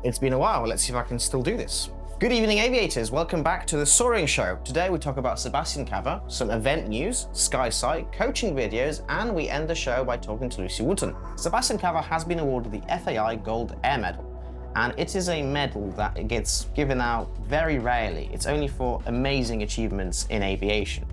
It's been a while, let's see if I can still do this. Good evening, aviators. Welcome back to the Soaring Show. Today we talk about Sebastian Kawa, some event news, Skysight, coaching videos, and we end the show by talking to Lucy Wootton. Sebastian Kawa has been awarded the FAI Gold Air Medal, and it is a medal that gets given out very rarely. It's only for amazing achievements in aviation.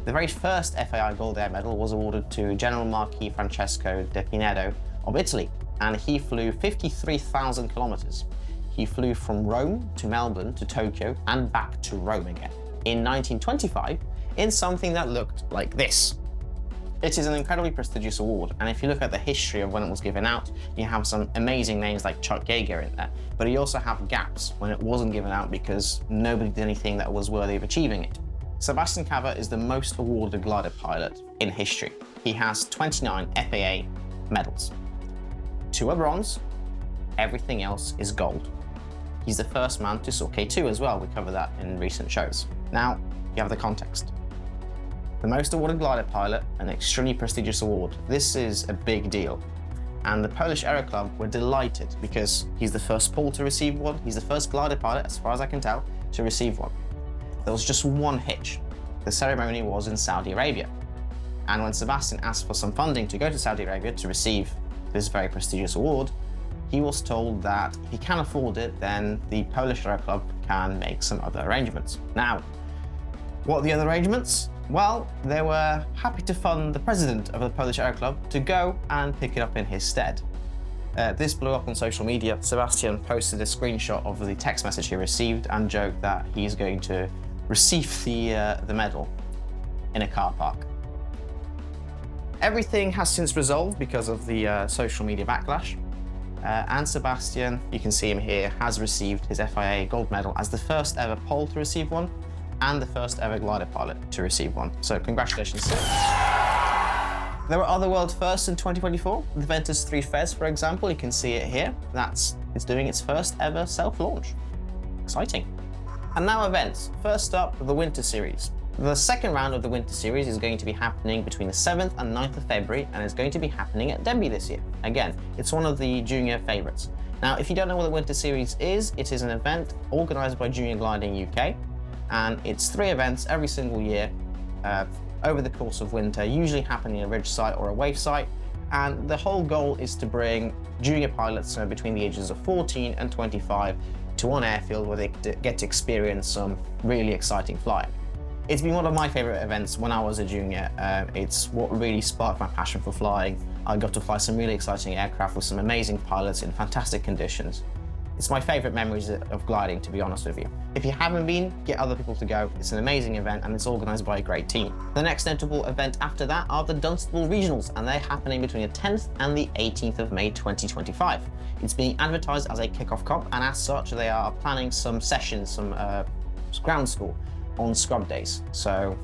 The very first FAI Gold Air Medal was awarded to General Marquis Francesco De Pinedo of Italy, and he flew 53,000 kilometers. He flew from Rome to Melbourne to Tokyo and back to Rome again in 1925 in something that looked like this. It is an incredibly prestigious award, and if you look at the history of when it was given out, you have some amazing names like Chuck Yeager in there, but you also have gaps when it wasn't given out because nobody did anything that was worthy of achieving it. Sebastian Kawa is the most awarded glider pilot in history. He has 29 FAA medals. 2 are bronze, everything else is gold. He's the first man to soar K2 as well, we covered that in recent shows. Now, you have the context. The most awarded glider pilot, an extremely prestigious award. This is a big deal. And the Polish Aero Club were delighted because he's the first Pole to receive one, he's the first glider pilot, as far as I can tell, to receive one. There was just one hitch. The ceremony was in Saudi Arabia. And when Sebastian asked for some funding to go to Saudi Arabia to receive this very prestigious award, he was told that if he can afford it, then the Polish Aero Club can make some other arrangements. Now, what are the other arrangements? Well, they were happy to fund the president of the Polish Aero Club to go and pick it up in his stead. This blew up on social media. Sebastian posted a screenshot of the text message he received and joked that he's going to receive the medal in a car park. Everything has since resolved because of the social media backlash. And Sebastian, you can see him here, has received his FIA gold medal as the first ever Pole to receive one and the first ever glider pilot to receive one. So congratulations, sir. There were other world firsts in 2024. The Ventus 3 Fez, for example, you can see it here. It's doing its first ever self-launch. Exciting. And now events. First up, the Winter Series. The second round of the Winter Series is going to be happening between the 7th and 9th of February, and is going to be happening at Denbigh this year. Again, it's one of the junior favourites. Now, if you don't know what the Winter Series is, it is an event organised by Junior Gliding UK, and it's 3 events every single year over the course of winter, usually happening in a ridge site or a wave site, and the whole goal is to bring junior pilots between the ages of 14 and 25 to one airfield where they get to experience some really exciting flying. It's been one of my favourite events when I was a junior. It's what really sparked my passion for flying. I got to fly some really exciting aircraft with some amazing pilots in fantastic conditions. It's my favourite memories of gliding, to be honest with you. If you haven't been, get other people to go. It's an amazing event and it's organised by a great team. The next notable event after that are the Dunstable Regionals, and they're happening between the 10th and the 18th of May 2025. It's being advertised as a kick-off comp, and as such they are planning some sessions, some ground school on scrub days. So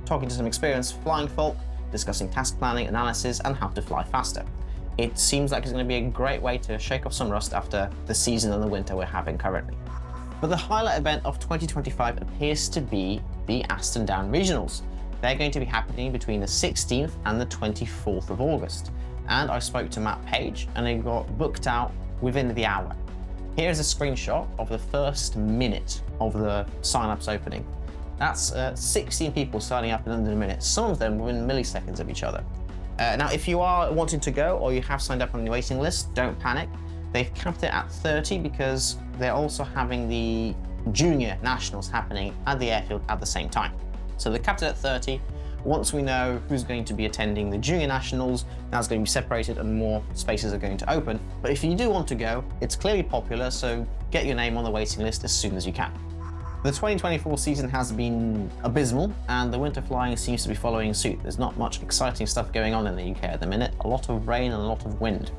talking to some experienced flying folk, discussing task planning, analysis, and how to fly faster. It seems like it's going to be a great way to shake off some rust after the season and the winter we're having currently. But the highlight event of 2025 appears to be the Aston Down Regionals. They're going to be happening between the 16th and the 24th of August. And I spoke to Matt Page and they got booked out within the hour. Here's a screenshot of the first minute of the sign-ups opening. That's 16 people signing up in under a minute, some of them within milliseconds of each other. Now, if you are wanting to go or you have signed up on the waiting list, don't panic. They've capped it at 30 because they're also having the Junior Nationals happening at the airfield at the same time. So they capped it at 30. Once we know who's going to be attending the Junior Nationals, that's going to be separated and more spaces are going to open. But if you do want to go, it's clearly popular, so get your name on the waiting list as soon as you can. The 2024 season has been abysmal, and the winter flying seems to be following suit. There's not much exciting stuff going on in the UK at the minute, a lot of rain and a lot of wind.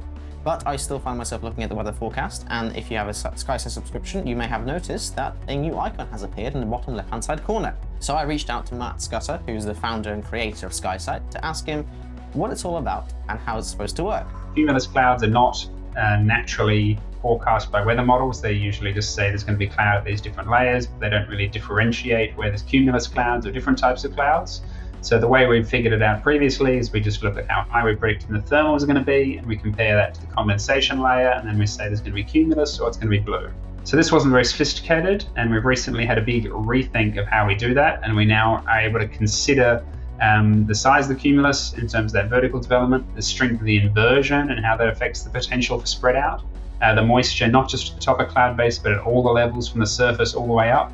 But I still find myself looking at the weather forecast, and if you have a Skysight subscription, you may have noticed that a new icon has appeared in the bottom left-hand side corner. So I reached out to Matt Scudder, who's the founder and creator of Skysight, to ask him what it's all about and how it's supposed to work. Cumulus clouds are not naturally forecast by weather models. They usually just say there's going to be cloud at these different layers. They don't really differentiate where there's cumulus clouds or different types of clouds. So the way we've figured it out previously is we just look at how high we're predicting the thermals are going to be, and we compare that to the condensation layer, and then we say there's going to be cumulus or it's going to be blue. So this wasn't very sophisticated, and we've recently had a big rethink of how we do that, and we now are able to consider the size of the cumulus in terms of that vertical development, the strength of the inversion and how that affects the potential for spread out, the moisture not just at the top of cloud base but at all the levels from the surface all the way up,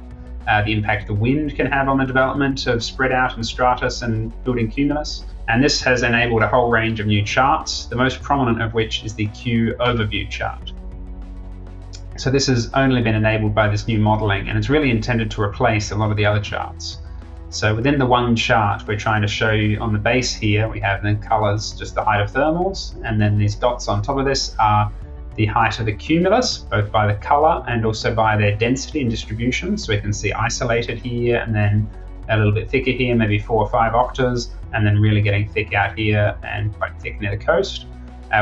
the impact the wind can have on the development of spread out and stratus and building cumulus. And this has enabled a whole range of new charts, the most prominent of which is the Q overview chart. So this has only been enabled by this new modeling, and it's really intended to replace a lot of the other charts. So within the one chart, we're trying to show you on the base here, we have the colors, just the height of thermals, and then these dots on top of this are the height of the cumulus, both by the color and also by their density and distribution. So we can see isolated here, and then a little bit thicker here, maybe 4 or 5 octaves, and then really getting thick out here and quite thick near the coast.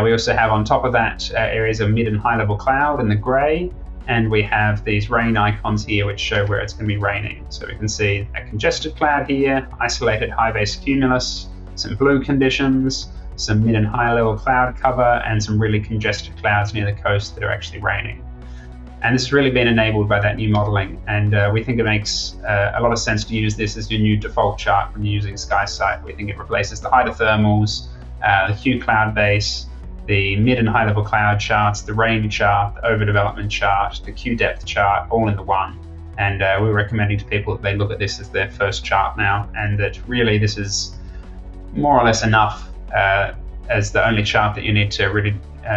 We also have on top of that areas of mid and high level cloud in the gray, and we have these rain icons here which show where it's going to be raining. So we can see a congested cloud here, isolated high base cumulus, some blue conditions, some mid and high level cloud cover, and some really congested clouds near the coast that are actually raining. And this has really been enabled by that new modeling, and we think it makes a lot of sense to use this as your new default chart when you're using Skysight. We think it replaces the height of thermals, the hue cloud base, the mid and high level cloud charts, the rain chart, the overdevelopment chart, the Q depth chart, all in the one. And we're recommending to people that they look at this as their first chart now, and that really this is more or less enough as the only chart that you need to really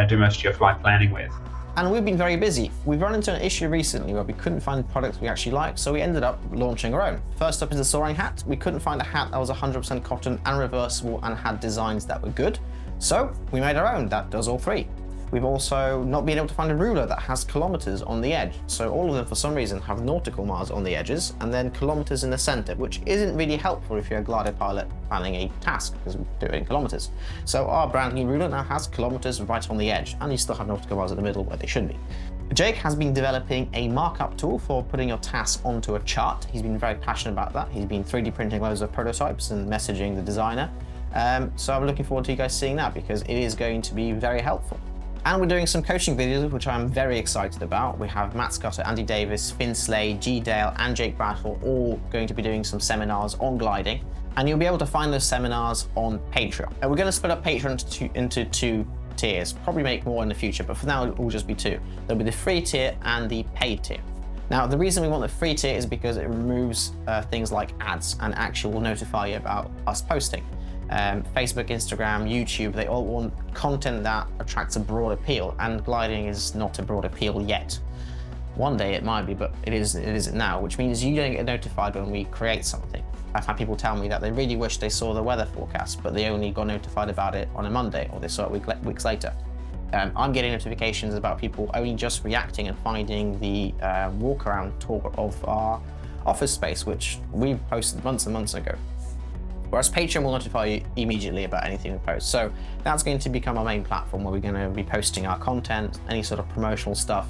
do most of your flight planning with. And we've been very busy. We've run into an issue recently where we couldn't find products we actually liked, so we ended up launching our own. First up is the Soaring hat. We couldn't find a hat that was 100% cotton and reversible and had designs that were good, so we made our own that does all three. We've also not been able to find a ruler that has kilometers on the edge. So all of them, for some reason, have nautical miles on the edges and then kilometers in the center, which isn't really helpful if you're a glider pilot planning a task, because we do it in kilometers. So our brand new ruler now has kilometers right on the edge, and you still have nautical miles in the middle where they should be. Jake has been developing a markup tool for putting your tasks onto a chart. He's been very passionate about that. He's been 3D printing loads of prototypes and messaging the designer. So I'm looking forward to you guys seeing that, because it is going to be very helpful. And we're doing some coaching videos, which I'm very excited about. We have Matt Scott, Andy Davis, Finn Slade, G. Dale, and Jake Bradford all going to be doing some seminars on gliding. And you'll be able to find those seminars on Patreon. And we're going to split up Patreon into two tiers, probably make more in the future, but for now it will just be two. There'll be the free tier and the paid tier. Now, the reason we want the free tier is because it removes things like ads and actually will notify you about us posting. Facebook, Instagram, YouTube, they all want content that attracts a broad appeal, and gliding is not a broad appeal yet. One day it might be, but it isn't now, which means you don't get notified when we create something. I've had people tell me that they really wish they saw the weather forecast, but they only got notified about it on a Monday, or they saw it weeks later. I'm getting notifications about people only just reacting and finding the walk-around tour of our office space, which we posted months and months ago. Whereas Patreon will notify you immediately about anything we post. So that's going to become our main platform where we're going to be posting our content, any sort of promotional stuff,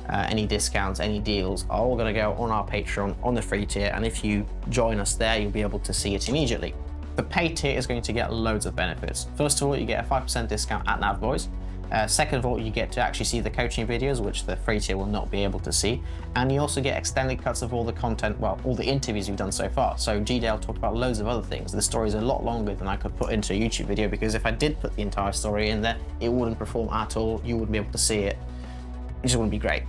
any discounts, any deals are all going to go on our Patreon on the free tier. And if you join us there, you'll be able to see it immediately. The paid tier is going to get loads of benefits. First of all, you get a 5% discount at Navboys. Second of all, you get to actually see the coaching videos, which the free tier will not be able to see. And you also get extended cuts of all the content, well, all the interviews we've done so far. So G-Dale talked about loads of other things. The story's a lot longer than I could put into a YouTube video, because if I did put the entire story in there, it wouldn't perform at all. You wouldn't be able to see it. It just wouldn't be great.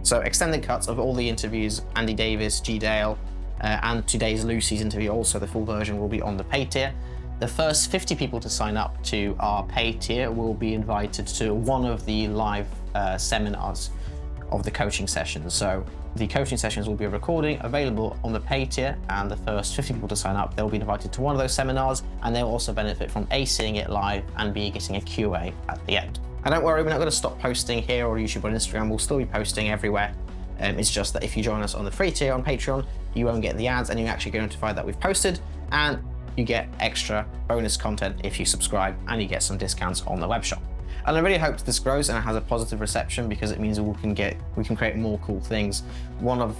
So extended cuts of all the interviews, Andy Davis, G-Dale, and today's Lucy's interview, also the full version will be on the paid tier. The first 50 people to sign up to our paid tier will be invited to one of the live seminars of the coaching sessions. So the coaching sessions will be a recording available on the paid tier, and the first 50 people to sign up, they'll be invited to one of those seminars, and they'll also benefit from A, seeing it live, and B, getting a QA at the end. And don't worry, we're not going to stop posting here or YouTube or Instagram. We'll still be posting everywhere. It's just that if you join us on the free tier on Patreon, you won't get the ads, and you actually get notified that we've posted, and you get extra bonus content if you subscribe, and you get some discounts on the web shop. And I really hope this grows and it has a positive reception, because it means we can create more cool things. One of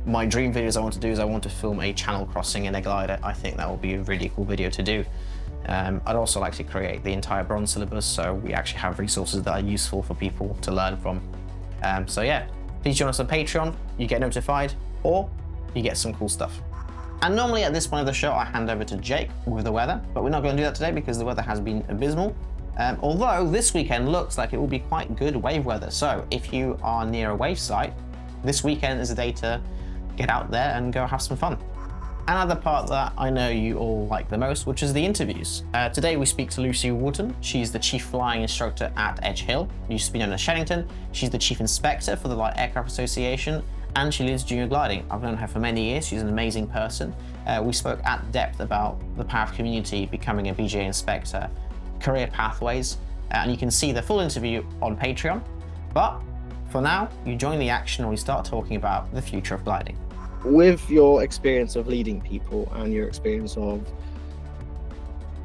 my dream videos I want to do is I want to film a channel crossing in a glider. I think that will be a really cool video to do. I'd also like to create the entire bronze syllabus, so we actually have resources that are useful for people to learn from. So yeah, please join us on Patreon. You get notified, or you get some cool stuff. And normally at this point of the show, I hand over to Jake with the weather, but we're not going to do that today because the weather has been abysmal. Although this weekend looks like it will be quite good wave weather. So if you are near a wave site, this weekend is a day to get out there and go have some fun. Another part that I know you all like the most, which is the interviews. Today we speak to Lucy Wootton. She's the Chief Flying Instructor at Edge Hill, used to be known as Shennington. She's the Chief Inspector for the Light Aircraft Association, and she leads junior gliding. I've known her for many years. She's an amazing person. We spoke at depth about the power of community, becoming a BJ inspector, career pathways, and you can see the full interview on Patreon. But for now, you join the action and we start talking about the future of gliding. With your experience of leading people and your experience of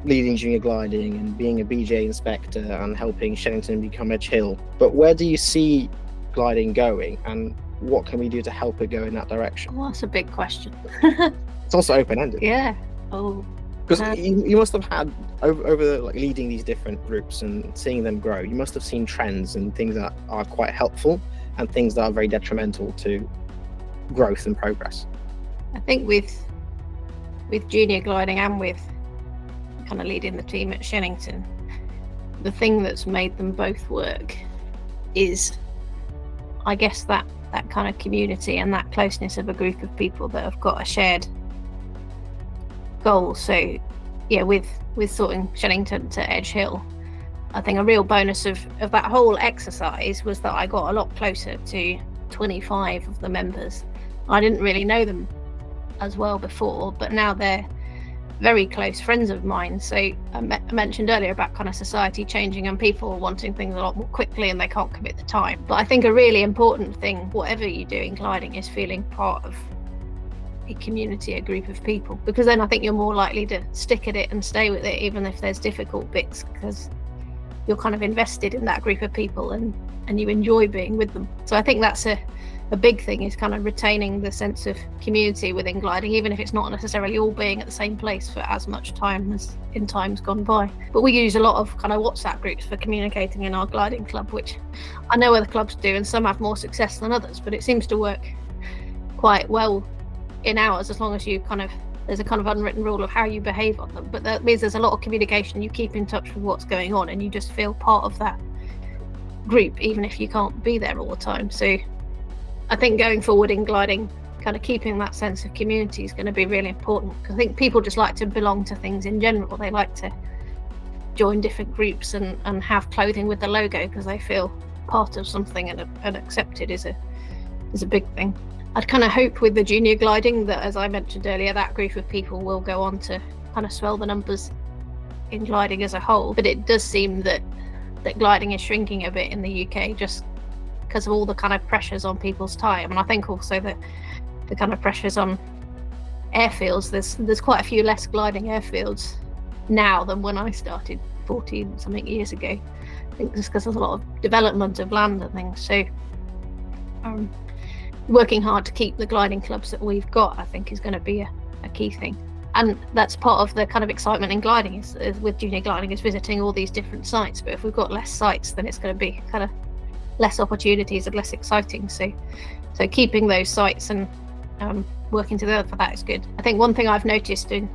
leading junior gliding and being a BJ inspector and helping Shennington become Edge Hill, but where do you see gliding going and what can we do to help it go in that direction? Well, that's a big question. It's also open-ended. Yeah. Oh. Because you must have had, over like leading these different groups and seeing them grow, you must have seen trends and things that are quite helpful and things that are very detrimental to growth and progress. I think with junior gliding and with kind of leading the team at Shennington, the thing that's made them both work is, I guess, that kind of community and that closeness of a group of people that have got a shared goal. So yeah, with sorting Shennington to Edge Hill, I think a real bonus of that whole exercise was that I got a lot closer to 25 of the members. I didn't really know them as well before, but now they're very close friends of mine. So I mentioned earlier about kind of society changing and people wanting things a lot more quickly and they can't commit the time. But I think a really important thing, whatever you do in gliding, is feeling part of a community, a group of people, because then I think you're more likely to stick at it and stay with it even if there's difficult bits, because you're kind of invested in that group of people and you enjoy being with them. So I think that's a big thing, is kind of retaining the sense of community within gliding, even if it's not necessarily all being at the same place for as much time as in times gone by. But we use a lot of kind of WhatsApp groups for communicating in our gliding club, which I know other clubs do, and some have more success than others, but it seems to work quite well in ours, as long as you there's a kind of unwritten rule of how you behave on them. But that means there's a lot of communication, you keep in touch with what's going on and you just feel part of that group even if you can't be there all the time. So I think going forward in gliding, kind of keeping that sense of community is going to be really important, because I think people just like to belong to things in general. They like to join different groups and have clothing with the logo because they feel part of something and accepted is a big thing. I'd kind of hope with the junior gliding that, as I mentioned earlier, that group of people will go on to kind of swell the numbers in gliding as a whole. But it does seem that gliding is shrinking a bit in the UK just because of all the kind of pressures on people's time. And I think also that the kind of pressures on airfields, there's quite a few less gliding airfields now than when I started 14 something years ago. I think just because there's a lot of development of land and things. So working hard to keep the gliding clubs that we've got, I think, is going to be a key thing. And that's part of the kind of excitement in gliding is with junior gliding, is visiting all these different sites. But if we've got less sites, then it's going to be kind of less opportunities and less exciting. So keeping those sites and working together for that is good. I think one thing I've noticed in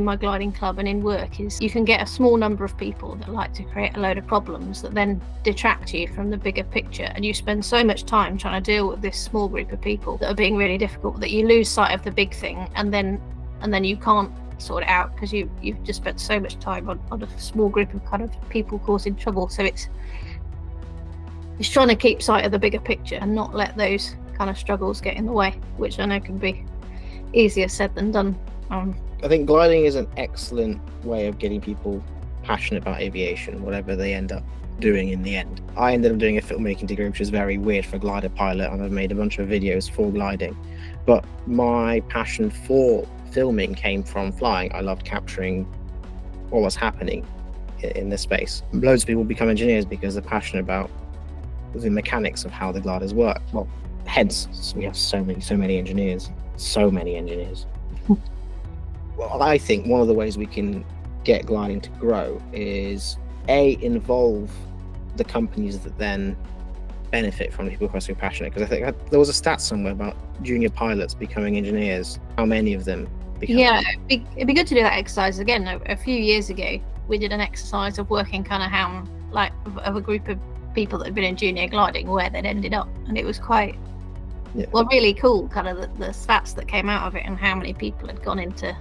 my gliding club and in work is you can get a small number of people that like to create a load of problems that then detract you from the bigger picture, and you spend so much time trying to deal with this small group of people that are being really difficult that you lose sight of the big thing, and then you can't sort it out because you've just spent so much time on a small group of kind of people causing trouble. So it's trying to keep sight of the bigger picture and not let those kind of struggles get in the way, which I know can be easier said than done. I think gliding is an excellent way of getting people passionate about aviation, whatever they end up doing in the end. I ended up doing a filmmaking degree, which is very weird for a glider pilot, and I've made a bunch of videos for gliding. But my passion for filming came from flying. I loved capturing what was happening in this space. Loads of people become engineers because they're passionate about the mechanics of how the gliders work. Well, Hence, we have so many engineers. Well, I think one of the ways we can get gliding to grow is involve the companies that then benefit from people who are so passionate. Because I think there was a stat somewhere about junior pilots becoming engineers. How many of them become? Yeah, it'd be good to do that exercise again. A few years ago, we did an exercise of working kind of how, like, of a group of people that had been in junior gliding, where they'd ended up, and it was quite really cool, kind of the stats that came out of it, and how many people had gone into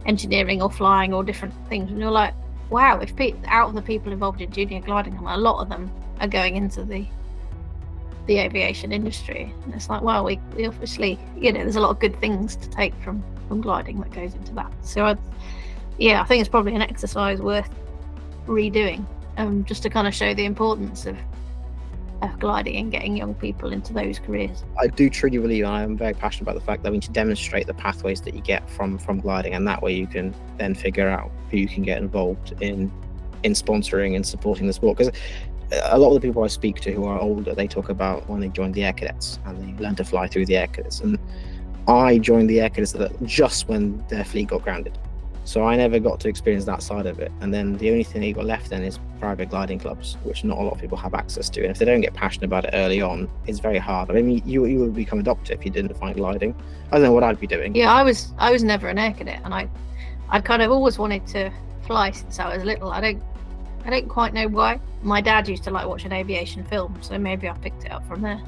engineering or flying or different things. And you're like, wow, if out of the people involved in junior gliding, a lot of them are going into the aviation industry. And it's like, well, we obviously, there's a lot of good things to take from gliding that goes into that. So I think it's probably an exercise worth redoing, just to kind of show the importance of gliding and getting young people into those careers. I do truly believe, and I'm very passionate about the fact that we need to demonstrate the pathways that you get from gliding, and that way you can then figure out who you can get involved in sponsoring and supporting the sport. Because a lot of the people I speak to who are older, they talk about when they joined the Air Cadets and they learned to fly through the Air Cadets. And I joined the Air Cadets just when their fleet got grounded. So I never got to experience that side of it. And then the only thing they got left then is private gliding clubs, which not a lot of people have access to. And if they don't get passionate about it early on, it's very hard. I mean, you would become a doctor if you didn't find gliding. I don't know what I'd be doing. Yeah, I was never an Air Cadet, and I kind of always wanted to fly since I was little. I don't quite know why. My dad used to like watching aviation films, so maybe I picked it up from there.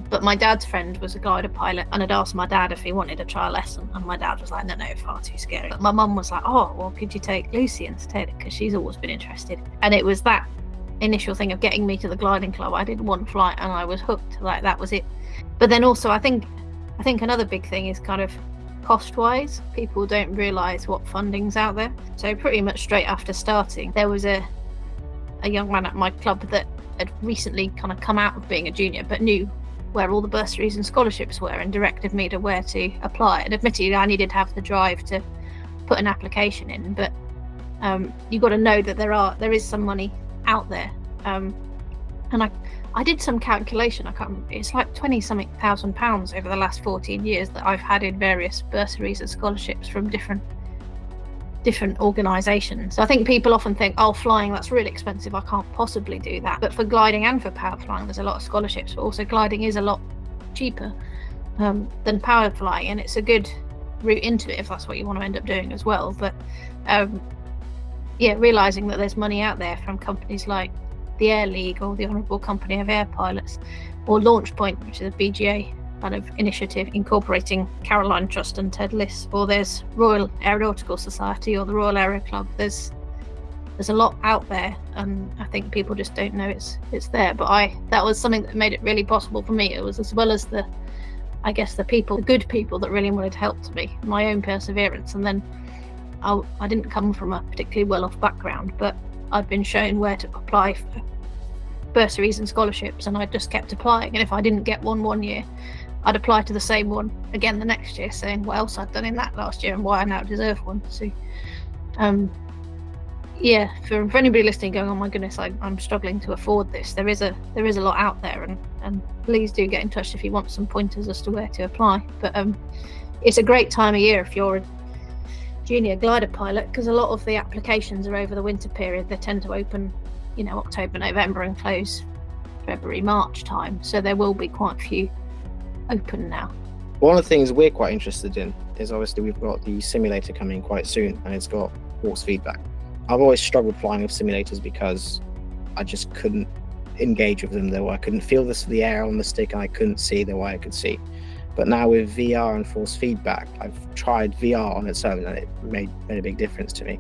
But my dad's friend was a glider pilot, and had asked my dad if he wanted to try a lesson, and my dad was like, no, far too scary. But my mum was like, oh, well, could you take Lucy instead, because she's always been interested. And it was that initial thing of getting me to the gliding club. I did one flight and I was hooked, like that was it. But then also I think another big thing is kind of cost-wise. People don't realise what funding's out there. So pretty much straight after starting, there was a young man at my club that had recently kind of come out of being a junior, but knew where all the bursaries and scholarships were, and directed me to where to apply. And admittedly, I needed to have the drive to put an application in, but you've got to know that there is some money out there. And I did some calculation. I can't remember. It's like 20-something thousand pounds over the last 14 years that I've had in various bursaries and scholarships from different organisations. So I think people often think, oh, flying, that's really expensive, I can't possibly do that. But for gliding and for powered flying, there's a lot of scholarships, but also gliding is a lot cheaper than powered flying, and it's a good route into it if that's what you want to end up doing as well. But realising that there's money out there from companies like the Air League or the Honourable Company of Air Pilots, or Launch Point, which is a BGA kind of initiative incorporating Caroline Trust and Ted Liss, or there's Royal Aeronautical Society or the Royal Aero Club. There's a lot out there, and I think people just don't know it's there. But that was something that made it really possible for me. It was, as well as the good people that really wanted to help to me, my own perseverance. And then I didn't come from a particularly well-off background, but I'd been shown where to apply for bursaries and scholarships, and I just kept applying. And if I didn't get one year, I'd apply to the same one again the next year, saying what else I'd done in that last year and why I now deserve one. So for anybody listening going, oh my goodness, I'm struggling to afford this, there is a lot out there, and please do get in touch if you want some pointers as to where to apply. But it's a great time of year if you're a junior glider pilot, because a lot of the applications are over the winter period. They tend to open October, November, and close February, March time, so there will be quite a few open now. One of the things we're quite interested in is, obviously, we've got the simulator coming quite soon, and it's got force feedback. I've always struggled flying with simulators because I just couldn't engage with them the way I couldn't feel the air on the stick, and I couldn't see the way I could see. But now with VR and force feedback, I've tried VR on its own, and it made a big difference to me.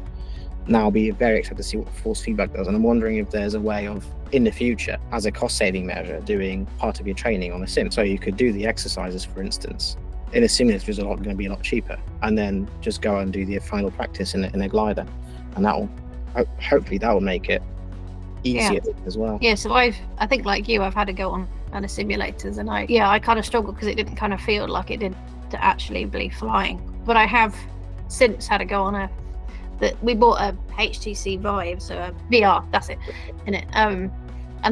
Now I'll be very excited to see what force feedback does, and I'm wondering if there's a way of, in the future, as a cost-saving measure, doing part of your training on a sim. So you could do the exercises, for instance, in a simulator is going to be a lot cheaper, and then just go and do the final practice in a glider, and hopefully that will make it easier as well. Yeah, so I think like you, I've had to go on kind of simulators, and I kind of struggled because it didn't kind of feel like it did to actually be flying. But I have since had to go on we bought a HTC Vive, so a VR, that's it, in it. And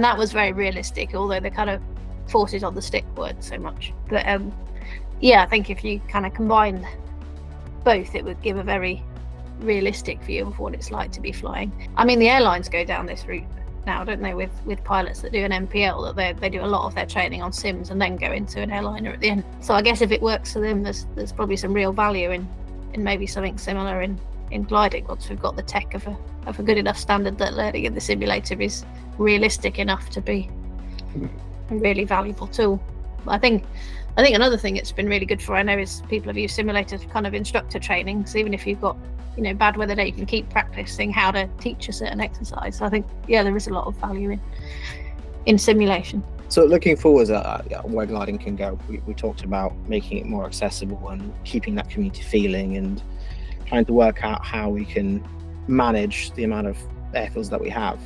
that was very realistic, although the kind of forces on the stick weren't so much. But yeah, I think if you kind of combined both, it would give a very realistic view of what it's like to be flying. I mean, the airlines go down this route now, don't they, with pilots that do an MPL, that they do a lot of their training on sims and then go into an airliner at the end. So I guess if it works for them, there's probably some real value in maybe something similar in gliding, once we've got the tech of a good enough standard that learning in the simulator is realistic enough to be a really valuable tool. But I think another thing it's been really good for, I know, is people have used simulator for kind of instructor training. So even if you've got, you know, bad weather day, you can keep practicing how to teach a certain exercise. So I think, yeah, there is a lot of value in simulation. So looking forward at where gliding can go, we talked about making it more accessible and keeping that community feeling and trying to work out how we can manage the amount of airfields that we have.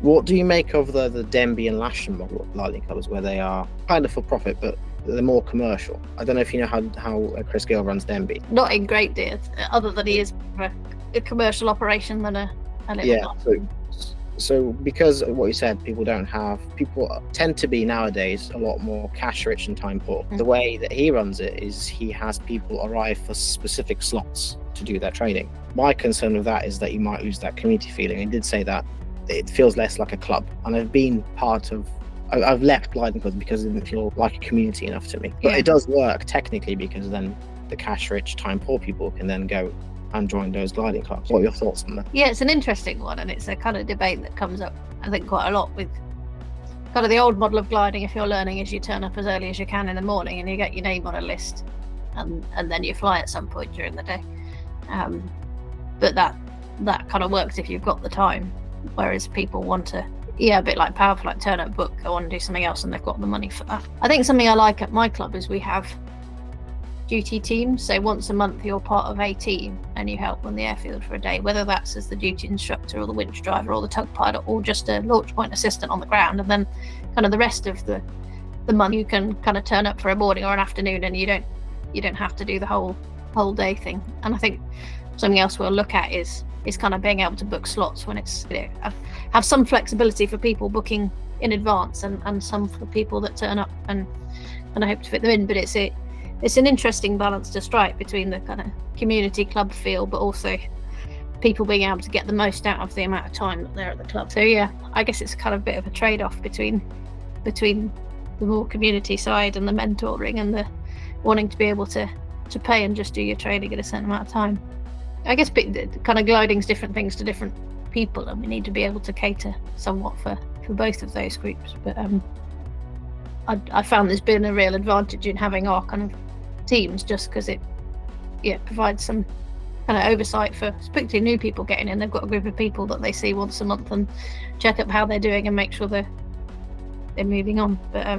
What do you make of the Denbigh and Lasham model of gliding clubs, where they are kind of for profit, but they're more commercial? I don't know if you know how Chris Gill runs Denbigh. Not in great deal, other than he is a commercial operation than a little. Yeah. So because of what you said, people tend to be nowadays a lot more cash rich and time poor. The way that he runs it is he has people arrive for specific slots to do their training. My concern with that is that you might lose that community feeling. He did say that it feels less like a club, and I've left gliding clubs because it didn't feel like a community enough to me. But it does work technically, because then the cash rich, time poor people can then go and join those gliding clubs. What are your thoughts on that? Yeah, it's an interesting one, and it's a kind of debate that comes up, I think, quite a lot with kind of the old model of gliding. If you're learning, is you turn up as early as you can in the morning and you get your name on a list, and then you fly at some point during the day. But that kind of works if you've got the time, whereas people want to, a bit like Powerful, like turn up, book, go on and do something else, and they've got the money for that. I think something I like at my club is we have duty teams. So once a month you're part of a team and you help on the airfield for a day, whether that's as the duty instructor or the winch driver or the tug pilot or just a launch point assistant on the ground, and then kind of the rest of the month you can kind of turn up for a morning or an afternoon, and you don't have to do the whole day thing. And I think something else we'll look at is kind of being able to book slots when it's, have some flexibility for people booking in advance and some for people that turn up and I hope to fit them in. But it's an interesting balance to strike between the kind of community club feel, but also people being able to get the most out of the amount of time that they're at the club. So yeah, I guess it's kind of a bit of a trade-off between the more community side and the mentoring and the wanting to be able to pay and just do your training at a certain amount of time. I guess kind of gliding's different things to different people, and we need to be able to cater somewhat for both of those groups. But I found there's been a real advantage in having our kind of teams, just because it provides some kind of oversight for particularly new people getting in. They've got a group of people that they see once a month and check up how they're doing and make sure they're moving on. But I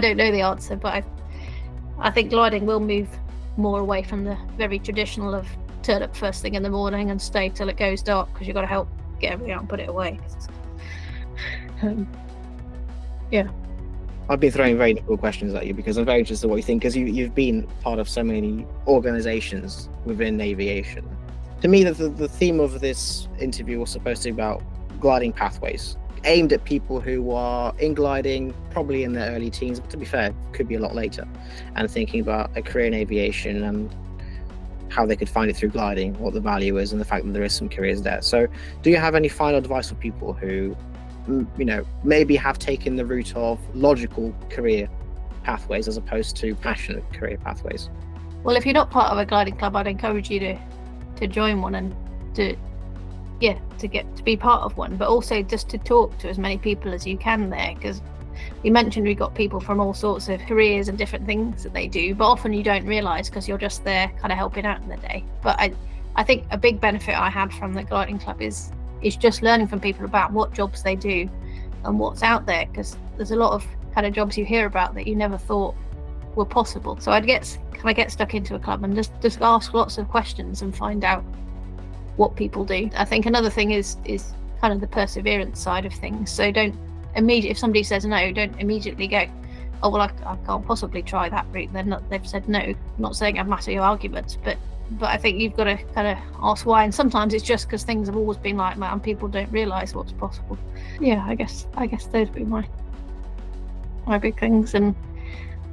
don't know the answer, but I think gliding will move more away from the very traditional of turn up first thing in the morning and stay till it goes dark, because you've got to help get everything out and put it away. I've been throwing very difficult questions at you because I'm very interested in what you think, because you've been part of so many organizations within aviation. To me, the theme of this interview was supposed to be about gliding pathways, aimed at people who are in gliding, probably in their early teens, but to be fair, could be a lot later, and thinking about a career in aviation and how they could find it through gliding, what the value is, and the fact that there is some careers there. So do you have any final advice for people who, maybe have taken the route of logical career pathways as opposed to passionate career pathways? Well, if you're not part of a gliding club, I'd encourage you to join one and to get to be part of one, but also just to talk to as many people as you can there, because you mentioned we've got people from all sorts of careers and different things that they do, but often you don't realise because you're just there kind of helping out in the day. But I think a big benefit I had from the gliding club is just learning from people about what jobs they do and what's out there, because there's a lot of kind of jobs you hear about that you never thought were possible. So I'd get stuck into a club and just ask lots of questions and find out what people do. I think another thing is kind of the perseverance side of things. So don't immediately, if somebody says no, don't immediately go, oh well, I can't possibly try that route. They've said no. I'm not saying I've massive arguments, but I think you've got to kind of ask why. And sometimes it's just because things have always been like that and people don't realise what's possible. Yeah, I guess those would be my my big things. And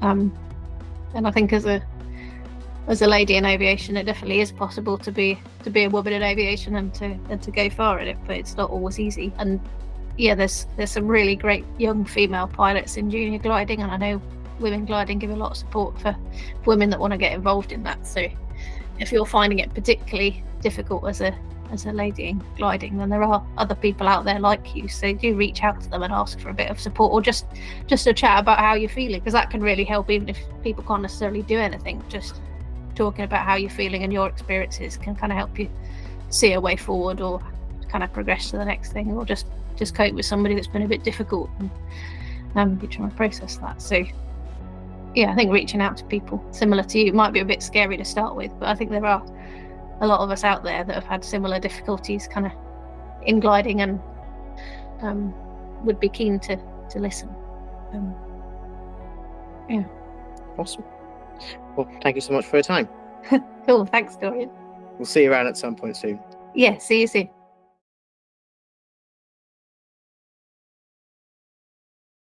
I think as a lady in aviation, it definitely is possible to be a woman in aviation and to go far at it, but it's not always easy. And yeah, there's some really great young female pilots in junior gliding, and I know women gliding give a lot of support for women that want to get involved in that. So if you're finding it particularly difficult as a lady in gliding, then there are other people out there like you, so do reach out to them and ask for a bit of support, or just a chat about how you're feeling, because that can really help. Even if people can't necessarily do anything, just talking about how you're feeling and your experiences can kind of help you see a way forward, or kind of progress to the next thing, or just cope with somebody that's been a bit difficult, and you're trying to process that. So yeah, I think reaching out to people similar to you might be a bit scary to start with, but I think there are a lot of us out there that have had similar difficulties kind of in gliding, and would be keen to listen. Yeah. Awesome. Well, thank you so much for your time. Cool. Thanks, Dorian. We'll see you around at some point soon. Yeah, see you soon.